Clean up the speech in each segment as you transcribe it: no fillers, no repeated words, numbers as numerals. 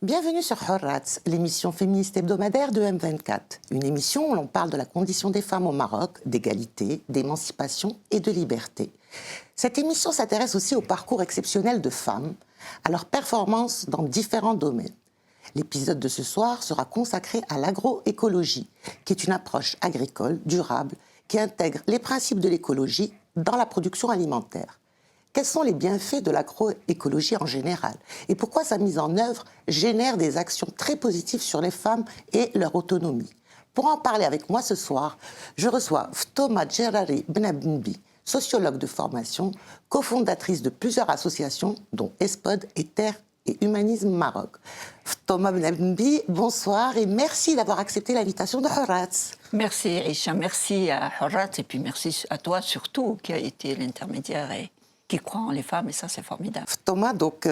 Bienvenue sur Hurrats, l'émission féministe hebdomadaire de M24. Une émission où l'on parle de la condition des femmes au Maroc, d'égalité, d'émancipation et de liberté. Cette émission s'intéresse aussi au parcours exceptionnel de femmes, à leurs performances dans différents domaines. L'épisode de ce soir sera consacré à l'agroécologie, qui est une approche agricole, durable, qui intègre les principes de l'écologie dans la production alimentaire. Quels sont les bienfaits de l'agroécologie en général et pourquoi sa mise en œuvre génère des actions très positives sur les femmes et leur autonomie? Pour en parler avec moi ce soir, je reçois Ftoma Djerari Benabnbi, sociologue de formation, cofondatrice de plusieurs associations, dont ESPOD et Terre et Humanisme Maroc. Ftoma Benabnbi, bonsoir et merci d'avoir accepté l'invitation de Hurrats. Merci Aïcha, merci à Hurrats et puis merci à toi surtout qui a été l'intermédiaire et qui croit en les femmes, et ça, c'est formidable. Thomas, donc,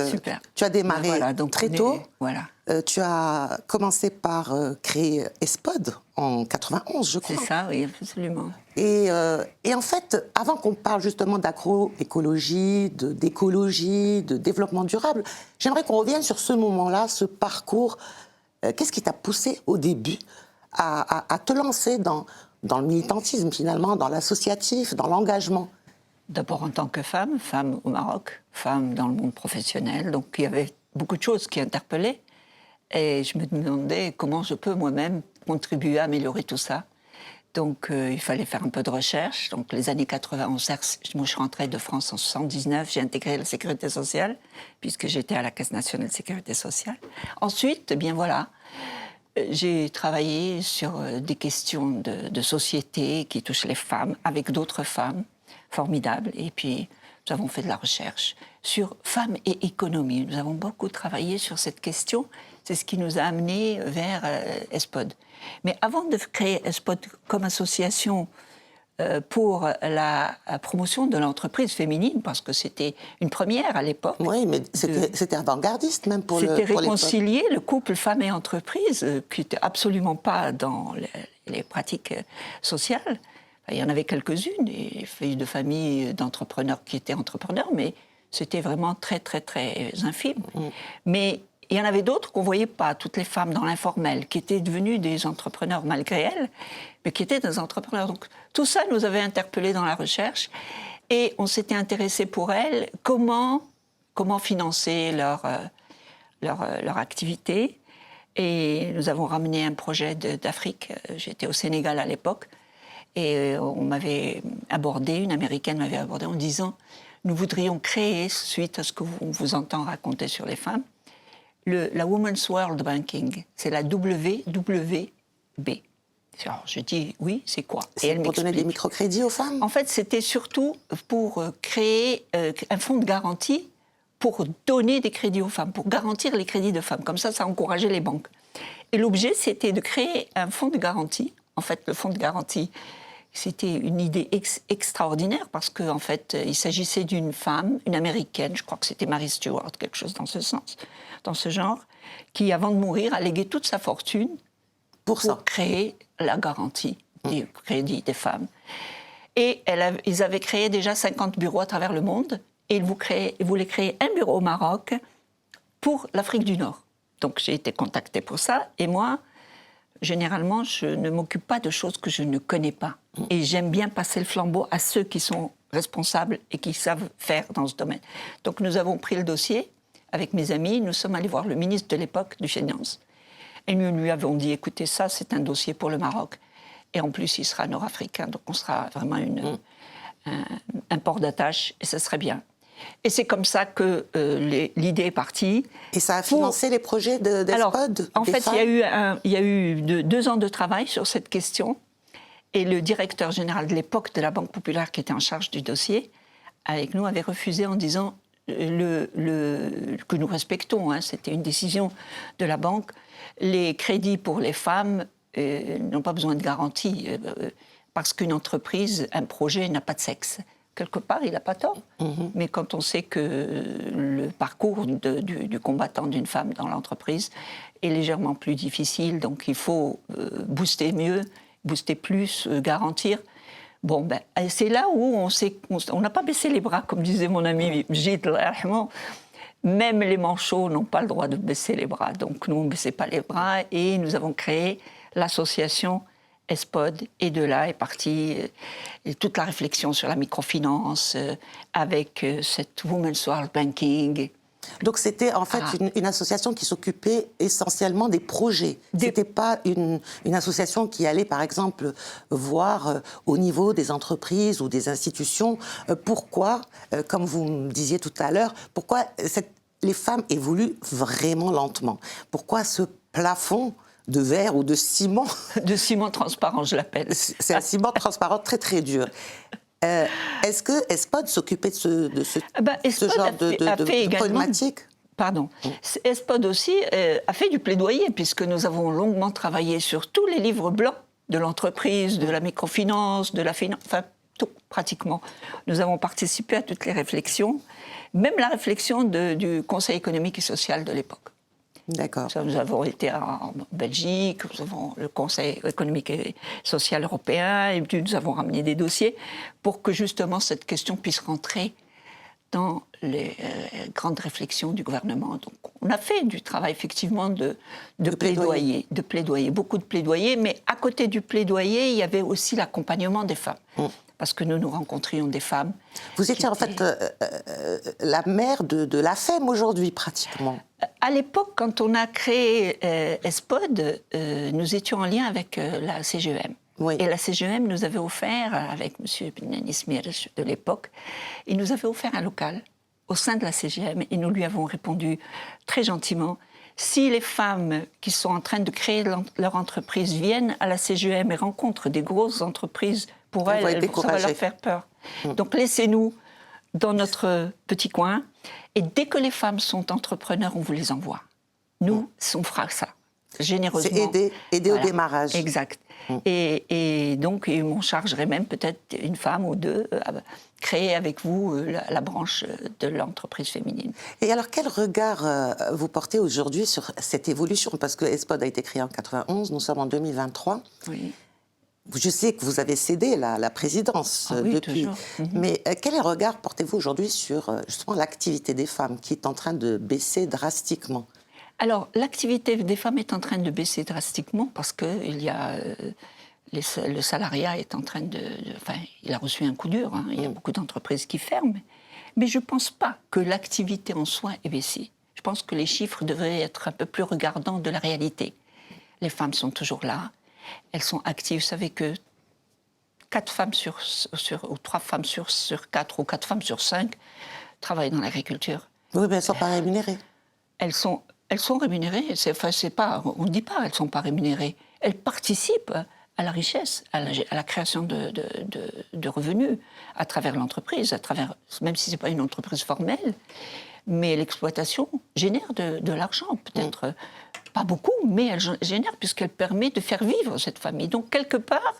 tu as démarré très tôt. Voilà. Tu as commencé par créer ESPOD en 91, je crois. C'est ça, oui, absolument. Et en fait, avant qu'on parle justement d'agroécologie, d'écologie, de développement durable, j'aimerais qu'on revienne sur ce moment-là, ce parcours. Qu'est-ce qui t'a poussé au début à te lancer dans le militantisme, finalement, dans l'associatif, dans l'engagement? D'abord en tant que femme, femme au Maroc, femme dans le monde professionnel, donc il y avait beaucoup de choses qui interpellaient. Et je me demandais comment je peux moi-même contribuer à améliorer tout ça. Donc il fallait faire un peu de recherche. Donc les années 80, moi je suis rentrée de France en 79, j'ai intégré la sécurité sociale, puisque j'étais à la Caisse nationale de sécurité sociale. Ensuite, eh bien voilà, j'ai travaillé sur des questions de société qui touchent les femmes, avec d'autres femmes. Formidable. Et puis, nous avons fait de la recherche sur femmes et économie. Nous avons beaucoup travaillé sur cette question. C'est ce qui nous a amenés vers ESPOD. Mais avant de créer ESPOD comme association pour la promotion de l'entreprise féminine, parce que c'était une première à l'époque. Oui, mais c'était avant-gardiste même pour C'était réconcilier le couple femme et entreprise, qui n'était absolument pas dans les pratiques sociales. Il y en avait quelques-unes, des filles de famille d'entrepreneurs qui étaient entrepreneurs, mais c'était vraiment très, très, très infime. Mais il y en avait d'autres qu'on ne voyait pas, toutes les femmes dans l'informel, qui étaient devenues des entrepreneurs malgré elles, mais qui étaient des entrepreneurs. Donc tout ça nous avait interpellés dans la recherche et on s'était intéressé pour elles, comment financer leur activité. Et nous avons ramené un projet d'Afrique, j'étais au Sénégal à l'époque, et on m'avait abordé, une Américaine m'avait abordé en disant « Nous voudrions créer, suite à ce qu'on vous entend raconter sur les femmes, la Women's World Banking, c'est la WWB. » Alors je dis « Oui, c'est quoi ?» C'est pour donner des microcrédits aux femmes? En fait, c'était surtout pour créer un fonds de garantie pour donner des crédits aux femmes, pour garantir les crédits de femmes. Comme ça encourageait les banques. Et l'objet, c'était de créer un fonds de garantie. En fait, le fonds de garantie, c'était une idée extraordinaire parce qu'en fait, il s'agissait d'une femme, une Américaine, je crois que c'était Mary Stewart, quelque chose dans ce sens, dans ce genre, qui, avant de mourir, a légué toute sa fortune pour créer la garantie du crédit des femmes. Et ils avaient créé déjà 50 bureaux à travers le monde et ils voulaient créer un bureau au Maroc pour l'Afrique du Nord. Donc j'ai été contactée pour ça et moi, généralement, je ne m'occupe pas de choses que je ne connais pas. Et j'aime bien passer le flambeau à ceux qui sont responsables et qui savent faire dans ce domaine. Donc nous avons pris le dossier avec mes amis, nous sommes allés voir le ministre de l'époque du Finance. Et nous lui avons dit, écoutez, ça c'est un dossier pour le Maroc. Et en plus, il sera nord-africain, donc on sera vraiment un port d'attache et ce serait bien. Et c'est comme ça que l'idée est partie. Et ça a financé les projets d'ESPOD? Alors, en fait, il y a eu 2 ans de travail sur cette question. Et le directeur général de l'époque de la Banque populaire, qui était en charge du dossier, avec nous, avait refusé en disant que nous respectons, hein, c'était une décision de la banque, les crédits pour les femmes n'ont pas besoin de garantie, parce qu'une entreprise, un projet n'a pas de sexe. Quelque part, il n'a pas tort. Mais quand on sait que le parcours du combattant d'une femme dans l'entreprise est légèrement plus difficile, donc il faut booster mieux, booster plus, garantir. Bon, c'est là où on n'a pas baissé les bras, comme disait mon ami Gilles. Même les manchots n'ont pas le droit de baisser les bras. Donc nous, on ne baissait pas les bras et nous avons créé l'association ESPOD. Et de là est partie toute la réflexion sur la microfinance avec cette Women's World Banking. Donc c'était en fait une association qui s'occupait essentiellement des projets. C'était pas une association qui allait par exemple voir au niveau des entreprises ou des institutions pourquoi, comme vous me disiez tout à l'heure, pourquoi les femmes évoluent vraiment lentement. Pourquoi ce plafond de verre ou de ciment. De ciment transparent, je l'appelle. C'est un ciment transparent très très dur. Est-ce que ESPOD s'occupait de ce genre de problématique? Pardon. ESPOD aussi a fait du plaidoyer, puisque nous avons longuement travaillé sur tous les livres blancs de l'entreprise, de la microfinance, de la finance, enfin tout pratiquement. Nous avons participé à toutes les réflexions, même la réflexion du Conseil économique et social de l'époque. D'accord. Nous avons été en Belgique, nous avons le Conseil économique et social européen, et puis nous avons ramené des dossiers pour que justement cette question puisse rentrer dans les grandes réflexions du gouvernement. Donc on a fait du travail effectivement de plaidoyer, beaucoup de plaidoyer, mais à côté du plaidoyer, il y avait aussi l'accompagnement des femmes. Parce que nous rencontrions des femmes. Vous étiez en fait la mère de la FEM aujourd'hui, pratiquement. À l'époque, quand on a créé ESPOD, nous étions en lien avec la CGEM. Oui. Et la CGEM nous avait offert, avec M. Nanis Mirch de l'époque, il nous avait offert un local au sein de la CGEM et nous lui avons répondu très gentiment. Si les femmes qui sont en train de créer leur entreprise viennent à la CGEM et rencontrent des grosses entreprises, pour elles, ça va leur faire peur. Donc laissez-nous dans notre petit coin. Et dès que les femmes sont entrepreneurs, on vous les envoie. Nous, on fera ça, généreusement. C'est aider au démarrage. Exact. Et donc, on m'en chargerait même peut-être une femme ou deux à créer avec vous la branche de l'entreprise féminine. Et alors, quel regard vous portez aujourd'hui sur cette évolution? Parce que ESPOD a été créé en 91, nous sommes en 2023. Oui. Je sais que vous avez cédé la présidence depuis. Toujours. Mais quel regard portez-vous aujourd'hui sur justement l'activité des femmes qui est en train de baisser drastiquement? Alors, l'activité des femmes est en train de baisser drastiquement parce que le salariat est en train enfin, il a reçu un coup dur. Il y a beaucoup d'entreprises qui ferment. Mais je ne pense pas que l'activité en soi ait baissé. Je pense que les chiffres devraient être un peu plus regardants de la réalité. Les femmes sont toujours là. Elles sont actives. Vous savez que 4 femmes ou 3 femmes sur 4 ou 4 femmes sur 5 travaillent dans l'agriculture. Oui, mais elles ne sont pas rémunérées. Elles sont rémunérées. On ne dit pas qu'elles ne sont pas rémunérées. Elles participent à la richesse, à la création de revenus à travers l'entreprise, même si ce n'est pas une entreprise formelle. Mais l'exploitation génère de l'argent, peut-être pas beaucoup, mais elle génère puisqu'elle permet de faire vivre cette famille. Donc, quelque part,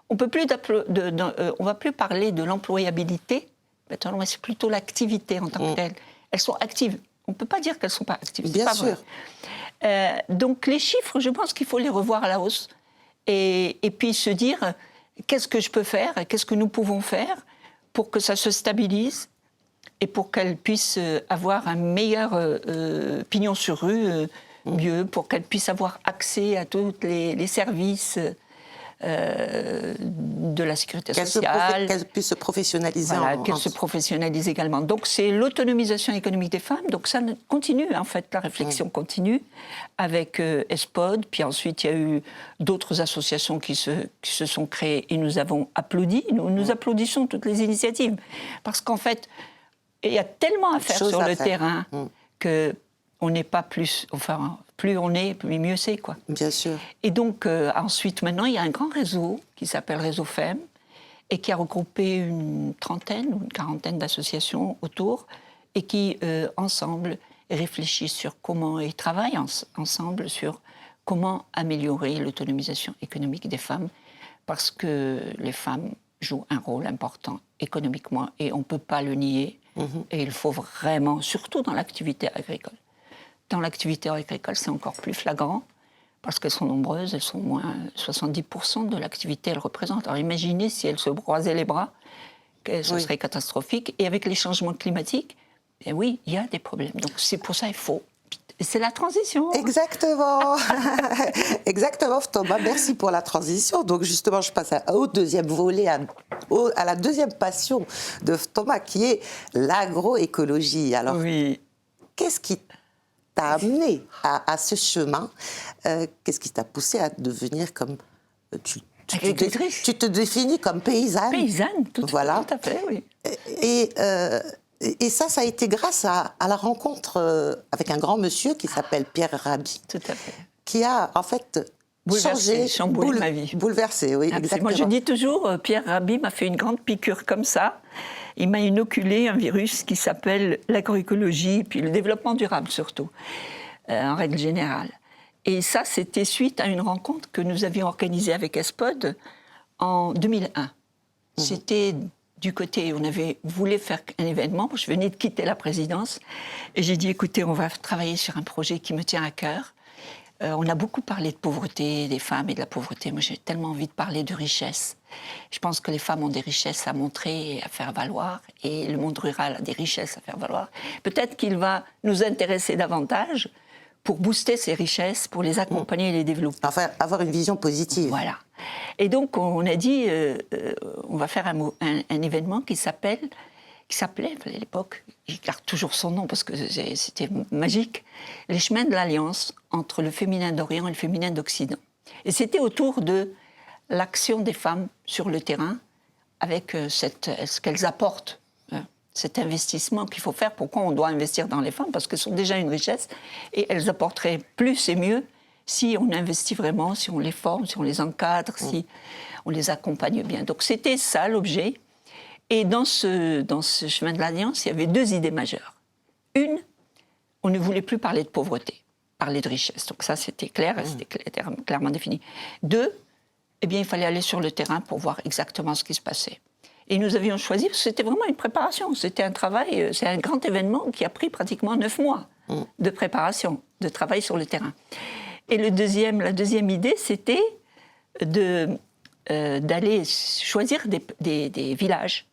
on ne va plus parler de l'employabilité, maintenant, c'est plutôt l'activité en tant que telle. Elles sont actives. On ne peut pas dire qu'elles ne sont pas actives. Bien sûr. Donc, les chiffres, je pense qu'il faut les revoir à la hausse. Et puis se dire, qu'est-ce que je peux faire, qu'est-ce que nous pouvons faire pour que ça se stabilise et pour qu'elles puissent avoir un meilleur pignon sur rue, mieux, pour qu'elles puissent avoir accès à tous les services de la sécurité sociale. Qu'elles puissent se professionnaliser. Voilà, qu'elles se professionnalisent également. Donc c'est l'autonomisation économique des femmes. Donc ça continue, en fait, la réflexion continue avec ESPOD. Puis ensuite, il y a eu d'autres associations qui se sont créées et nous avons applaudi. Nous applaudissons toutes les initiatives. Parce qu'en fait, il y a tellement à faire sur le terrain qu'on n'est pas plus... Enfin, plus on est, mieux c'est, quoi. Bien sûr. Et donc, ensuite, maintenant, il y a un grand réseau qui s'appelle Réseau FEM et qui a regroupé une trentaine ou une quarantaine d'associations autour et qui, ensemble, réfléchissent sur comment, et travaillent ensemble sur comment améliorer l'autonomisation économique des femmes parce que les femmes jouent un rôle important économiquement et on ne peut pas le nier. Et il faut vraiment, surtout dans l'activité agricole. Dans l'activité agricole, c'est encore plus flagrant, parce qu'elles sont nombreuses, elles sont au moins 70% de l'activité, elles représentent. Alors imaginez si elles se broisaient les bras, ce serait catastrophique. Et avec les changements climatiques, Et oui, il y a des problèmes. Donc c'est pour ça qu'il faut... C'est la transition. Exactement. Exactement, Thomas. Merci pour la transition. Donc, justement, je passe au deuxième volet, à la deuxième passion de Thomas, qui est l'agroécologie. Alors, oui. Qu'est-ce qui t'a amené à ce chemin? Qu'est-ce qui t'a poussé à devenir comme... Tu te définis comme paysanne. Paysanne, voilà. Tout à fait, oui. Et ça a été grâce à la rencontre avec un grand monsieur qui s'appelle Pierre Rabhi. Tout à fait. Qui a, en fait, chamboulé ma vie. Bouleversé, oui, exactement. Moi, je dis toujours, Pierre Rabhi m'a fait une grande piqûre comme ça. Il m'a inoculé un virus qui s'appelle l'agroécologie, puis le développement durable surtout, en règle générale. Et ça, c'était suite à une rencontre que nous avions organisée avec ESPOD en 2001. C'était du côté, voulait faire un événement, je venais de quitter la présidence, et j'ai dit, écoutez, on va travailler sur un projet qui me tient à cœur. On a beaucoup parlé de pauvreté, des femmes et de la pauvreté. Moi, j'ai tellement envie de parler de richesse. Je pense que les femmes ont des richesses à montrer et à faire valoir, et le monde rural a des richesses à faire valoir. Peut-être qu'il va nous intéresser davantage pour booster ces richesses, pour les accompagner et les développer. Enfin, avoir une vision positive. Voilà. Et donc, on a dit, on va faire un événement qui s'appelait, à l'époque, je garde toujours son nom parce que c'était magique, les chemins de l'alliance entre le féminin d'Orient et le féminin d'Occident. Et c'était autour de l'action des femmes sur le terrain, avec ce qu'elles apportent, cet investissement qu'il faut faire. Pourquoi on doit investir dans les femmes? Parce qu'elles sont déjà une richesse et elles apporteraient plus et mieux si on investit vraiment, si on les forme, si on les encadre, si on les accompagne bien. Donc c'était ça l'objet. Et dans ce chemin de l'Alliance, il y avait deux idées majeures. Une, on ne voulait plus parler de pauvreté, parler de richesse. Donc ça, c'était clair, c'était clairement défini. Deux, eh bien, il fallait aller sur le terrain pour voir exactement ce qui se passait. Et nous avions choisi, parce que c'était vraiment une préparation, c'était un travail, c'est un grand événement qui a pris pratiquement 9 mois de préparation, de travail sur le terrain. Et la deuxième idée, c'était d'aller choisir des villages.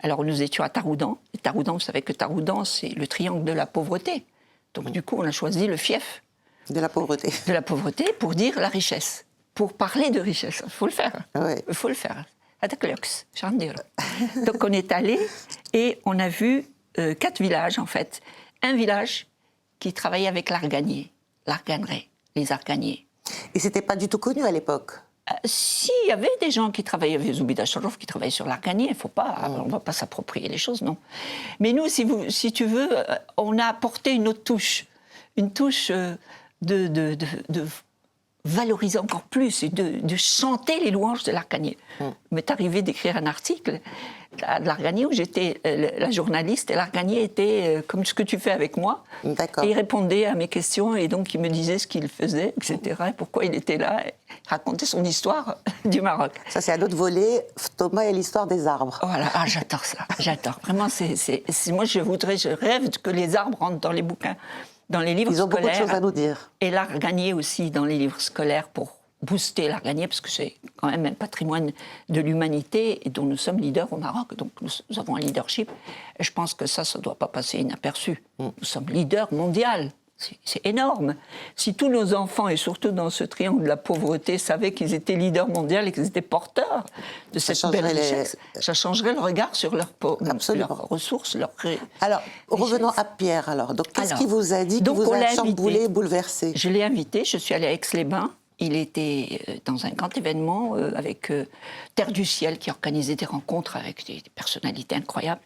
Alors, nous étions à Taroudan. Et Taroudan, vous savez que Taroudan, c'est le triangle de la pauvreté. Donc, du coup, on a choisi le fief. De la pauvreté. De la pauvreté pour dire la richesse. Pour parler de richesse. Il faut le faire. Ouais. Il faut le faire. Donc, on est allé et on a vu 4 villages, en fait. Un village qui travaillait avec l'arganier, l'arganeraie, les arganiers. Et c'était pas du tout connu à l'époque? Si, il y avait des gens qui travaillaient, il y avait Zoubida Charouf qui travaillait sur l'arganier, on ne va pas s'approprier les choses, non. Mais nous, si tu veux, on a apporté une autre touche, une touche de valoriser encore plus et de chanter les louanges de l'arganier. Il m'est arrivé d'écrire un article de l'arganier où j'étais la journaliste et l'arganier était comme ce que tu fais avec moi. D'accord. Et il répondait à mes questions et donc il me disait ce qu'il faisait, etc. Et pourquoi il était là, et racontait son histoire du Maroc. Ça, c'est un autre volet, Thomas et l'histoire des arbres. Voilà, j'adore ça, j'adore. Vraiment, moi je rêve que les arbres rentrent dans les bouquins. Dans les livres scolaires. Ils ont beaucoup de choses à nous dire. Et l'arganier aussi dans les livres scolaires pour booster l'arganier, parce que c'est quand même un patrimoine de l'humanité et dont nous sommes leaders au Maroc. Donc nous avons un leadership. Et je pense que ça ne doit pas passer inaperçu. Nous sommes leaders mondial. C'est énorme. Si tous nos enfants, et surtout dans ce triangle de la pauvreté, savaient qu'ils étaient leaders mondiaux et qu'ils étaient porteurs de cette belle richesse, ça changerait le regard sur leurs ressources, leurs Alors, revenons à Pierre, alors. Donc, qu'est-ce qu'il vous a dit, qui vous a chamboulé, bouleversé? Je l'ai invité, je suis allée à Aix-les-Bains. Il était dans un grand événement avec Terre du Ciel, qui organisait des rencontres avec des personnalités incroyables.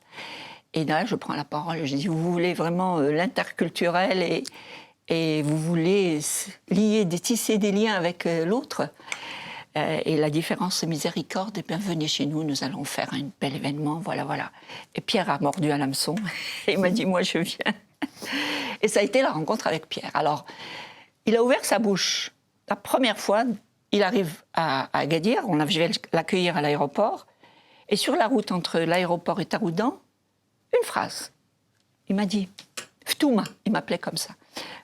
Et là, je prends la parole, je dis, vous voulez vraiment l'interculturel et vous voulez tisser des liens avec l'autre. Et la différence, c'est miséricorde. Et bien, venez chez nous, nous allons faire un bel événement, voilà, voilà. Et Pierre a mordu à l'hameçon et il m'a dit, moi, je viens. Et ça a été la rencontre avec Pierre. Alors, il a ouvert sa bouche. La première fois, il arrive à Agadir, je vais l'accueillir à l'aéroport. Et sur la route entre l'aéroport et Taroudan, une phrase. Il m'a dit, Ftouma, il m'appelait comme ça.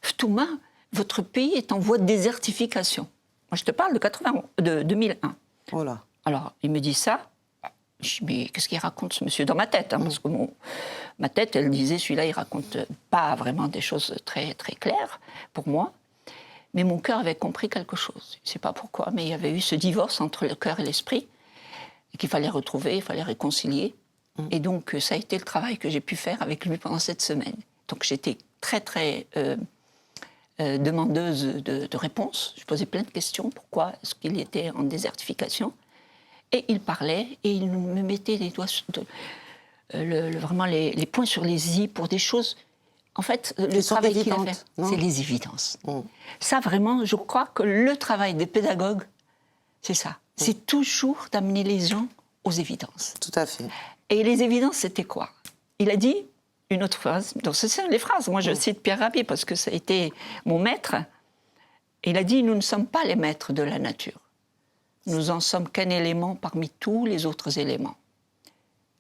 Ftouma, votre pays est en voie de désertification. Moi, je te parle de 2001. Voilà. Alors, il me dit ça. Je dis, mais qu'est-ce qu'il raconte ce monsieur dans ma tête, hein, parce que ma tête, elle disait, celui-là, il raconte pas vraiment des choses très, très claires pour moi. Mais mon cœur avait compris quelque chose. Je ne sais pas pourquoi, mais il y avait eu ce divorce entre le cœur et l'esprit, qu'il fallait retrouver, il fallait réconcilier. Et donc, ça a été le travail que j'ai pu faire avec lui pendant cette semaine. Donc, j'étais très, très demandeuse de réponses. Je posais plein de questions. Pourquoi est-ce qu'il était en désertification? Et il parlait, et il me mettait les doigts, vraiment les points sur les i pour des choses. En fait, le travail qu'il a fait, c'est les évidences. Ça, vraiment, je crois que le travail des pédagogues, c'est ça. C'est toujours d'amener les gens aux évidences. Tout à fait. Et les évidences, c'était quoi? Il a dit une autre phrase. Donc, ce sont les phrases. Moi, je cite Pierre Rabhi parce que ça a été mon maître. Il a dit, nous ne sommes pas les maîtres de la nature. Nous en sommes qu'un élément parmi tous les autres éléments.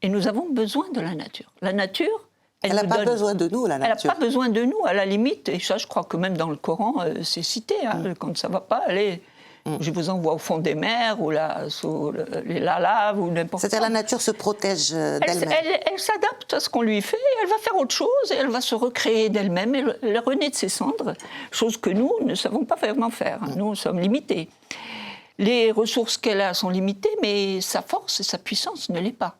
Et nous avons besoin de la nature. La nature, elle n'a pas besoin de nous, la nature. Elle n'a pas besoin de nous, à la limite. Et ça, je crois que même dans le Coran, c'est cité. Hein, quand ça ne va pas, allez, je vous envoie au fond des mers, ou là, sous les laves, ou n'importe quoi. C'est-à-dire la nature se protège d'elle-même. Elle s'adapte à ce qu'on lui fait, elle va faire autre chose, et elle va se recréer d'elle-même, elle renaît de ses cendres, chose que nous ne savons pas vraiment faire. Nous sommes limités. Les ressources qu'elle a sont limitées, mais sa force et sa puissance ne l'est pas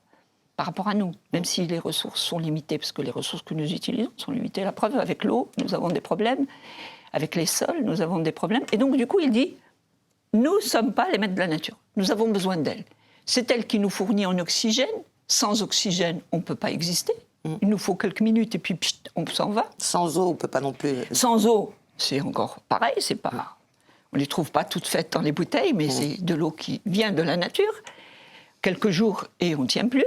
par rapport à nous, même si les ressources sont limitées, parce que les ressources que nous utilisons sont limitées. La preuve, avec l'eau, nous avons des problèmes, avec les sols, nous avons des problèmes. Et donc, du coup, il dit, nous ne sommes pas les maîtres de la nature, nous avons besoin d'elle. C'est elle qui nous fournit en oxygène. Sans oxygène, on ne peut pas exister. Il nous faut quelques minutes et puis pchit, on s'en va. Sans eau, on ne peut pas non plus... Sans eau, c'est encore pareil, c'est pas... On ne les trouve pas toutes faites dans les bouteilles, mais c'est de l'eau qui vient de la nature. Quelques jours et on ne tient plus.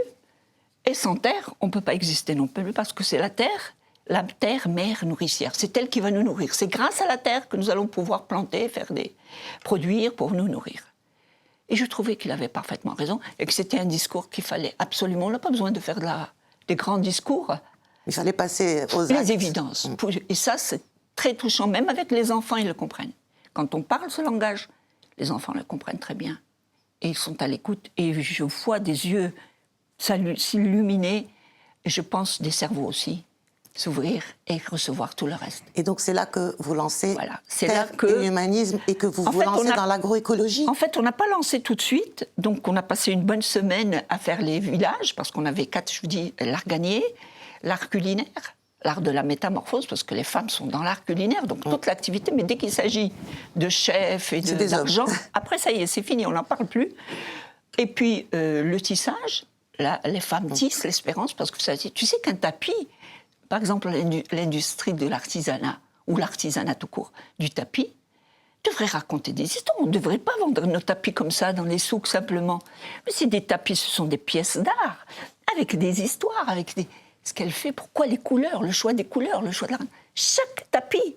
Et sans terre, on ne peut pas exister non plus, parce que c'est la terre, mère nourricière. C'est elle qui va nous nourrir. C'est grâce à la terre que nous allons pouvoir planter, produire pour nous nourrir. Et je trouvais qu'il avait parfaitement raison, et que c'était un discours qu'il fallait absolument... On n'a pas besoin de faire des grands discours. Il fallait passer aux actes. Les évidences. Et ça, c'est très touchant. Même avec les enfants, ils le comprennent. Quand on parle ce langage, les enfants le comprennent très bien. Et ils sont à l'écoute. Et je vois des yeux s'illuminer, et je pense des cerveaux aussi, s'ouvrir et recevoir tout le reste. Et donc c'est là que vous lancez Terre et l'humanisme, et que vous vous lancez dans l'agroécologie. En fait, on n'a pas lancé tout de suite. Donc on a passé une bonne semaine à faire les villages, parce qu'on avait 4, je vous dis, l'art gagné, l'art culinaire, l'art de la métamorphose, parce que les femmes sont dans l'art culinaire, donc toute l'activité, mais dès qu'il s'agit de chefs et d'argent, après ça y est, c'est fini, on n'en parle plus. Et puis le tissage, là, les femmes tissent l'espérance, parce que tu sais qu'un tapis, par exemple l'industrie de l'artisanat, ou l'artisanat tout court, du tapis, devrait raconter des histoires. On ne devrait pas vendre nos tapis comme ça dans les souks simplement. Mais c'est des tapis, ce sont des pièces d'art, avec des histoires, avec ce qu'elle fait, pourquoi les couleurs, le choix des couleurs, le choix de la... Chaque tapis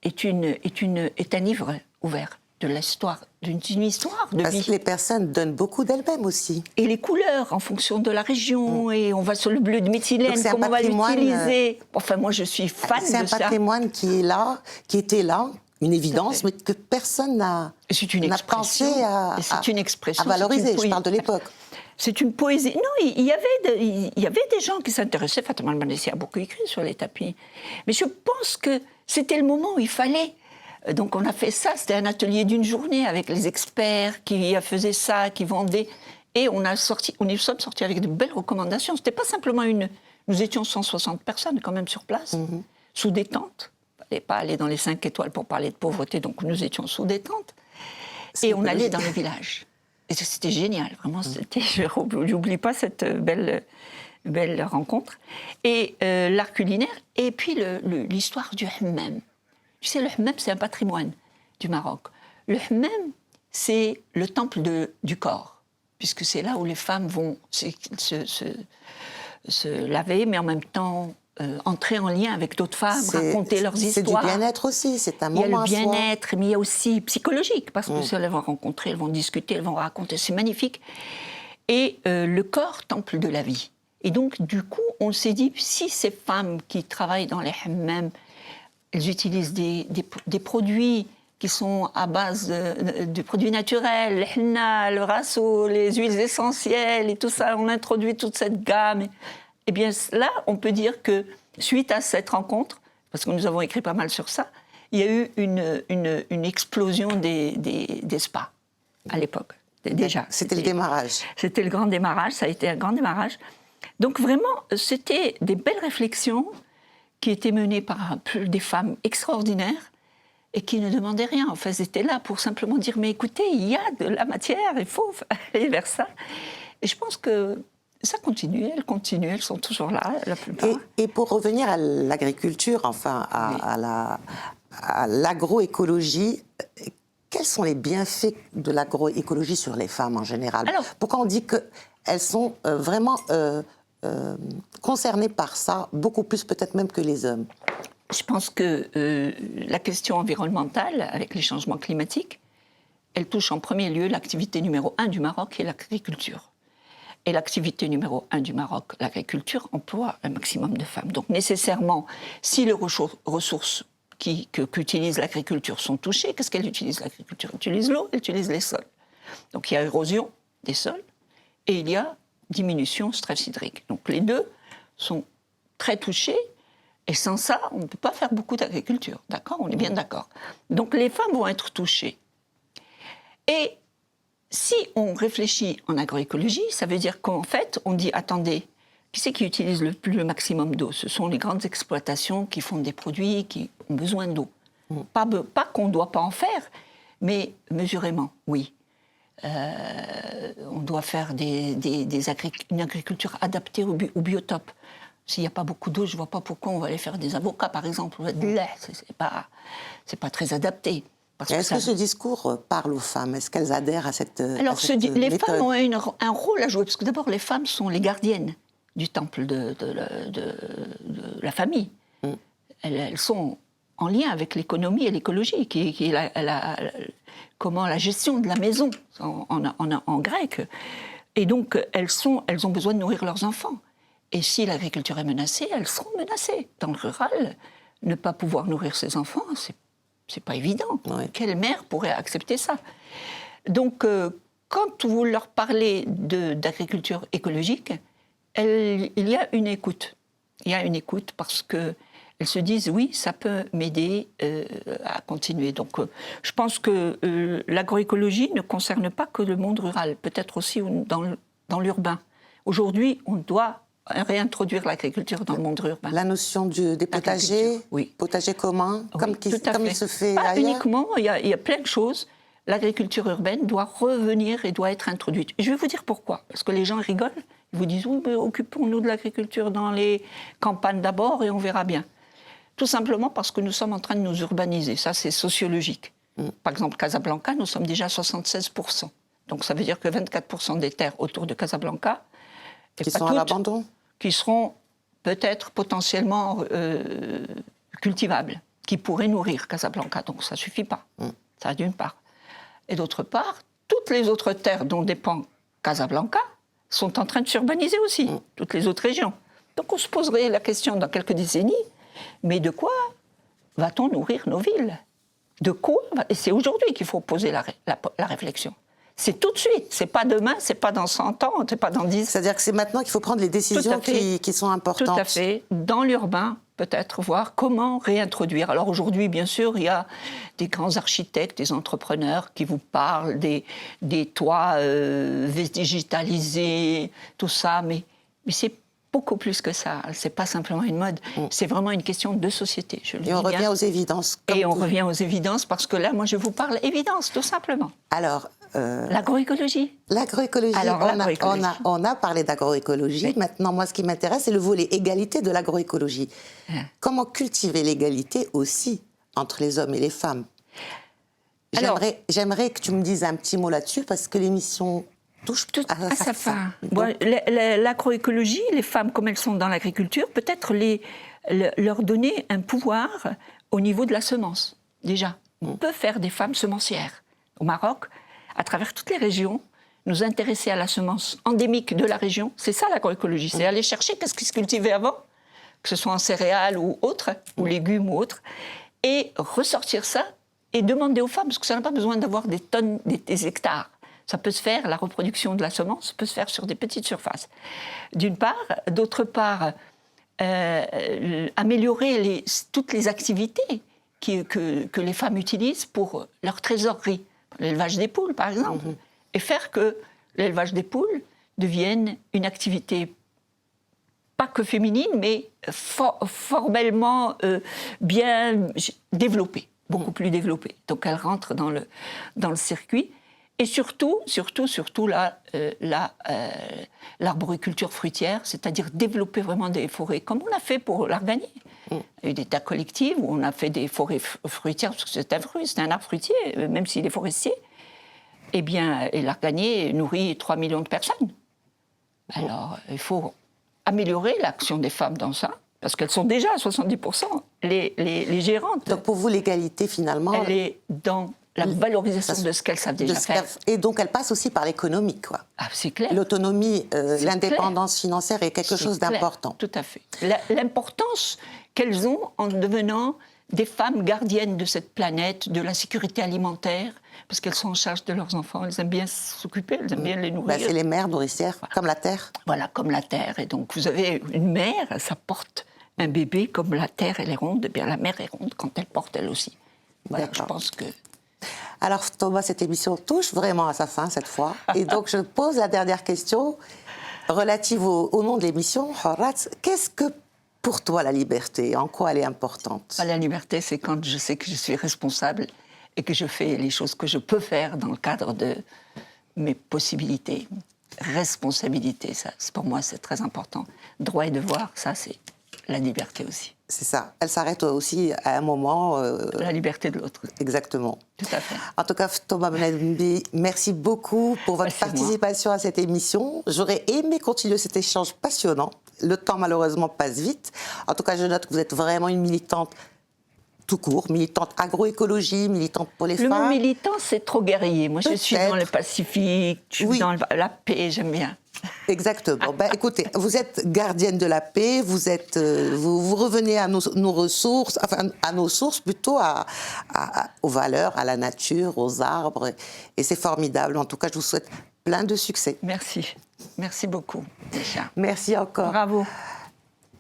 est un livre ouvert de l'histoire, d'une histoire de vie. Parce que les personnes donnent beaucoup d'elles-mêmes aussi. Et les couleurs, en fonction de la région, et on va sur le bleu de méthylène, comment on va l'utiliser. Enfin, moi, je suis fan de ça. C'est un patrimoine qui est là, qui était là, une évidence, mais que personne n'a pensé à valoriser. Je parle de l'époque. C'est une poésie. Non, il y avait des gens qui s'intéressaient. Fatima El-Mannessi a beaucoup écrit sur les tapis. Mais je pense que c'était le moment où il fallait. Donc on a fait ça, c'était un atelier d'une journée avec les experts qui faisaient ça, qui vendaient. Et on est sortis avec de belles recommandations. C'était pas simplement Nous étions 160 personnes quand même sur place, sous des tentes. Il ne fallait pas aller dans les 5 étoiles pour parler de pauvreté, donc nous étions sous des tentes. Et on allait dans les villages. Et c'était génial, vraiment. Je n'oublie pas cette belle rencontre. Et l'art culinaire, et puis l'histoire du hammam. Tu sais, le hammam, c'est un patrimoine du Maroc. Le hammam, c'est le temple du corps, puisque c'est là où les femmes vont se laver, mais en même temps entrer en lien avec d'autres femmes, raconter leurs histoires. C'est du bien-être aussi, c'est un moment. Il y a le bien-être, mais il y a aussi psychologique, parce que elles vont rencontrer, elles vont discuter, elles vont raconter, c'est magnifique. Et le corps, temple de la vie. Et donc, du coup, on s'est dit, si ces femmes qui travaillent dans les hammams, elles utilisent des produits qui sont à base de produits naturels, le henna, le rasso, les huiles essentielles et tout ça. On introduit toute cette gamme. Eh bien, là, on peut dire que suite à cette rencontre, parce que nous avons écrit pas mal sur ça, il y a eu une explosion des spas à l'époque. Déjà. C'était le démarrage. C'était le grand démarrage, ça a été un grand démarrage. Donc vraiment, c'était des belles réflexions qui étaient menées par des femmes extraordinaires et qui ne demandaient rien. En fait, elles étaient là pour simplement dire « mais écoutez, il y a de la matière, il faut aller vers ça ». Et je pense que ça continue, elles sont toujours là, la plupart. Et pour revenir à l'agriculture, enfin à l'agroécologie, quels sont les bienfaits de l'agroécologie sur les femmes en général? Alors, pourquoi on dit qu'elles sont vraiment concernées par ça, beaucoup plus peut-être même que les hommes? Je pense que la question environnementale, avec les changements climatiques, elle touche en premier lieu l'activité numéro 1 du Maroc, qui est l'agriculture. Et l'activité numéro 1 du Maroc, l'agriculture, emploie un maximum de femmes. Donc nécessairement, si les ressources qu'utilise l'agriculture sont touchées, qu'est-ce qu'elle utilise l'agriculture? Elle utilise l'eau, elle utilise les sols. Donc il y a érosion des sols et il y a diminution stress hydrique. Donc les deux sont très touchés et sans ça, on ne peut pas faire beaucoup d'agriculture. D'accord? On est bien d'accord. Donc les femmes vont être touchées. Et si on réfléchit en agroécologie, ça veut dire qu'en fait, on dit, attendez, qui c'est qui utilise le maximum d'eau? Ce sont les grandes exploitations qui font des produits qui ont besoin d'eau. Pas qu'on ne doit pas en faire, mais mesurément, oui. On doit faire une agriculture adaptée au biotope. S'il n'y a pas beaucoup d'eau, je ne vois pas pourquoi on va aller faire des avocats, par exemple, ou de lait. C'est pas très adapté. Est-ce que ce discours parle aux femmes? Est-ce qu'elles adhèrent à cette Alors, les femmes ont un rôle à jouer, parce que d'abord, les femmes sont les gardiennes du temple de la famille. Elles sont en lien avec l'économie et l'écologie, qui est la gestion de la maison en grec. Et donc, elles ont besoin de nourrir leurs enfants. Et si l'agriculture est menacée, elles seront menacées. Dans le rural, ne pas pouvoir nourrir ses enfants, c'est pas évident. Ouais. Quelle mère pourrait accepter ça? Donc, quand vous leur parlez d'agriculture écologique, il y a une écoute. Il y a une écoute parce qu'elles se disent, oui, ça peut m'aider à continuer. Donc, je pense que l'agroécologie ne concerne pas que le monde rural, peut-être aussi dans l'urbain. Aujourd'hui, on doit réintroduire l'agriculture dans le monde urbain. La notion des potagers, oui. Potagers communs, Oui, comme il se fait pas ailleurs. Uniquement, il y a plein de choses. L'agriculture urbaine doit revenir et doit être introduite. Et je vais vous dire pourquoi. Parce que les gens rigolent, ils vous disent, oui, mais occupons-nous de l'agriculture dans les campagnes d'abord et on verra bien. Tout simplement parce que nous sommes en train de nous urbaniser. Ça, c'est sociologique. Par exemple, Casablanca, nous sommes déjà à 76%. Donc ça veut dire que 24% des terres autour de Casablanca... Qui sont à l'abandon? Qui seront peut-être potentiellement cultivables, qui pourraient nourrir Casablanca. Donc ça ne suffit pas. Ça, d'une part. Et d'autre part, toutes les autres terres dont dépend Casablanca sont en train de s'urbaniser aussi, toutes les autres régions. Donc on se poserait la question dans quelques décennies, mais de quoi va-t-on nourrir nos villes? De quoi? Et c'est aujourd'hui qu'il faut poser la réflexion. C'est tout de suite, c'est pas demain, c'est pas dans 100 ans, c'est pas dans 10. C'est-à-dire que c'est maintenant qu'il faut prendre les décisions qui sont importantes. Tout à fait. Dans l'urbain, peut-être voir comment réintroduire. Alors aujourd'hui, bien sûr, il y a des grands architectes, des entrepreneurs qui vous parlent des toits digitalisés, tout ça, mais c'est beaucoup plus que ça. C'est pas simplement une mode, c'est vraiment une question de société. Et on revient aux évidences. Et on revient aux évidences parce que là, moi, je vous parle évidence, tout simplement. Alors, l'agroécologie. L'agroécologie. On a parlé d'agroécologie. Oui. Maintenant, moi, ce qui m'intéresse, c'est le volet égalité de l'agroécologie. Comment cultiver l'égalité aussi entre les hommes et les femmes? J'aimerais que tu me dises un petit mot là-dessus parce que l'émission touche à sa fin. Bon, l'agroécologie, les femmes, comme elles sont dans l'agriculture, peut-être leur donner un pouvoir au niveau de la semence, déjà. On peut faire des femmes semencières. Au Maroc, à travers toutes les régions, nous intéresser à la semence endémique de la région, c'est ça l'agroécologie, c'est aller chercher qu'est-ce qui se cultivait avant, que ce soit en céréales ou autres, ou légumes ou autres, et ressortir ça et demander aux femmes, parce que ça n'a pas besoin d'avoir des tonnes, des hectares. Ça peut se faire, la reproduction de la semence peut se faire sur des petites surfaces. D'une part. D'autre part, améliorer toutes les activités que les femmes utilisent pour leur trésorerie. L'élevage des poules, par exemple. Et faire que l'élevage des poules devienne une activité pas que féminine, mais formellement bien développée, beaucoup plus développée. Donc elle rentre dans le circuit. Et surtout l'arboriculture fruitière, c'est-à-dire développer vraiment des forêts, comme on a fait pour l'arganier. Il y a eu des tas collectifs où on a fait des forêts fruitières, parce que c'est un fruit, c'est un arbre fruitier, même s'il est forestier. Eh bien, et l'arganier nourrit 3 millions de personnes. Alors, il faut améliorer l'action des femmes dans ça, parce qu'elles sont déjà à 70% les gérantes. Donc pour vous, l'égalité, finalement... Elle est dans la valorisation de ce qu'elles savent déjà faire. Et donc elle passe aussi par l'économie, quoi. Ah, c'est clair. L'autonomie, l'indépendance financière est quelque chose d'important. Tout à fait. L'importance qu'elles ont en devenant des femmes gardiennes de cette planète, de la sécurité alimentaire, parce qu'elles sont en charge de leurs enfants, elles aiment bien s'occuper, elles aiment bien les nourrir. C'est les mères nourricières, comme la terre. Voilà, comme la terre. Et donc vous avez une mère, ça porte un bébé, comme la terre, elle est ronde, et bien la mère est ronde quand elle porte elle aussi. Voilà, je pense que... Alors Thomas, cette émission touche vraiment à sa fin cette fois. Et donc je pose la dernière question relative au nom de l'émission. Horaz, qu'est-ce que pour toi la liberté? En quoi elle est importante? La liberté, c'est quand je sais que je suis responsable et que je fais les choses que je peux faire dans le cadre de mes possibilités. Responsabilité, ça, pour moi, c'est très important. Droit et devoir, ça, c'est la liberté aussi. C'est ça. Elle s'arrête aussi à un moment... La liberté de l'autre. Exactement. Tout à fait. En tout cas, Thomas Benabbi, merci beaucoup pour votre participation à cette émission. J'aurais aimé continuer cet échange passionnant. Le temps, malheureusement, passe vite. En tout cas, je note que vous êtes vraiment une militante tout court, militante agroécologie, militante pour les femmes. Le mot militant, c'est trop guerrier. Moi, je suis dans le Pacifique, je suis dans la paix, j'aime bien. Exactement. Écoutez, vous êtes gardienne de la paix, vous revenez à nos ressources, enfin à nos sources plutôt, aux valeurs, à la nature, aux arbres, et c'est formidable. En tout cas, je vous souhaite plein de succès. Merci. Merci beaucoup, Tisha. Merci encore. Bravo.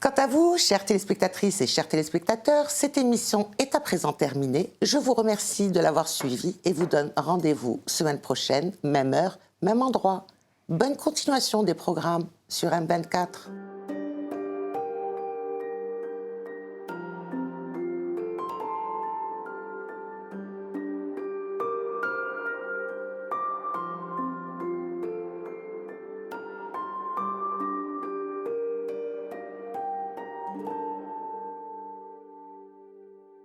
Quant à vous, chères téléspectatrices et chers téléspectateurs, cette émission est à présent terminée. Je vous remercie de l'avoir suivie et vous donne rendez-vous semaine prochaine, même heure, même endroit. Bonne continuation des programmes sur M24.